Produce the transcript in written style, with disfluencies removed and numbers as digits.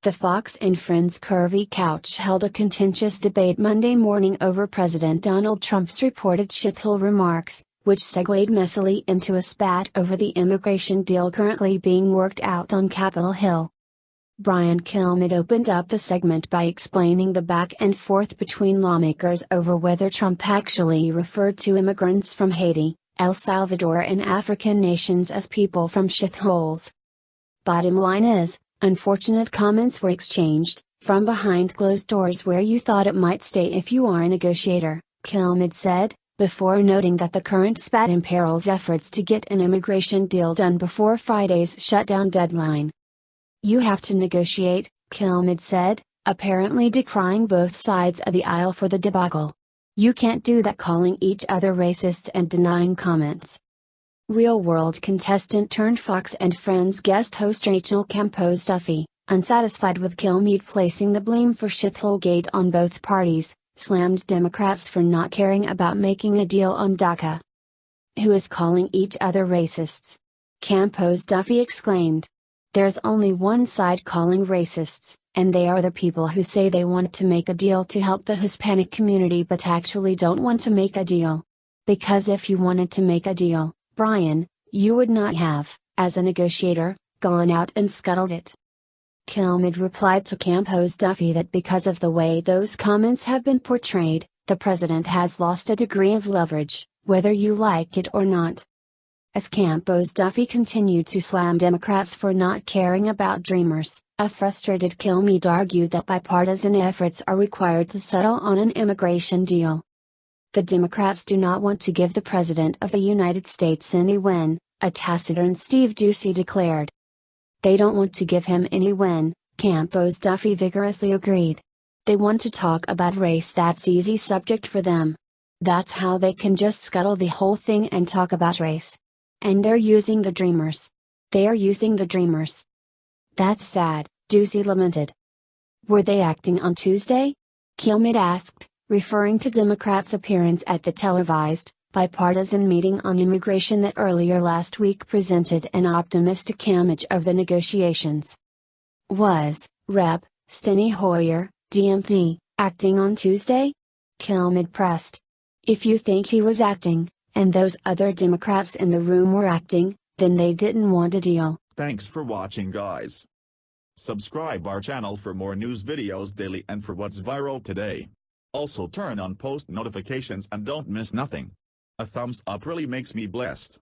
The Fox and Friends curvy couch held a contentious debate Monday morning over President Donald Trump's reported shithole remarks, which segued messily into a spat over the immigration deal currently being worked out on Capitol Hill. Brian Kilmeade opened up the segment by explaining the back and forth between lawmakers over whether Trump actually referred to immigrants from Haiti, El Salvador and African nations as people from shitholes. Bottom line is, unfortunate comments were exchanged, from behind closed doors where you thought it might stay if you are a negotiator, Kilmeade said, before noting that the current spat imperils efforts to get an immigration deal done before Friday's shutdown deadline. You have to negotiate, Kilmeade said, apparently decrying both sides of the aisle for the debacle. You can't do that, calling each other racists and denying comments. Real-world contestant turned Fox and Friends guest host Rachel Campos Duffy, unsatisfied with Kilmeade placing the blame for Shitholegate on both parties, slammed Democrats for not caring about making a deal on DACA. Who is calling each other racists? Campos Duffy exclaimed. There's only one side calling racists, and they are the people who say they want to make a deal to help the Hispanic community but actually don't want to make a deal. Because if you wanted to make a deal, Brian, you would not have, as a negotiator, gone out and scuttled it. Kilmeade replied to Campos Duffy that because of the way those comments have been portrayed, the president has lost a degree of leverage, whether you like it or not. As Campos Duffy continued to slam Democrats for not caring about Dreamers, a frustrated Kilmeade argued that bipartisan efforts are required to settle on an immigration deal. The Democrats do not want to give the President of the United States any win, a taciturn Steve Doocy declared. They don't want to give him any win, Campos Duffy vigorously agreed. They want to talk about race. That's easy subject for them. That's how they can just scuttle the whole thing and talk about race. And they're using the Dreamers. They are using the Dreamers. That's sad, Doocy lamented. Were they acting on Tuesday? Kilmeade asked, referring to Democrats' appearance at the televised, bipartisan meeting on immigration that earlier last week presented an optimistic image of the negotiations. Was Rep. Steny Hoyer, DMD, acting on Tuesday? Kilmeade pressed. If you think he was acting, and those other Democrats in the room were acting, then they didn't want a deal. Thanks for watching, guys. Subscribe our channel for more news videos daily and for what's viral today. Also turn on post notifications and don't miss nothing. A thumbs up really makes me blessed.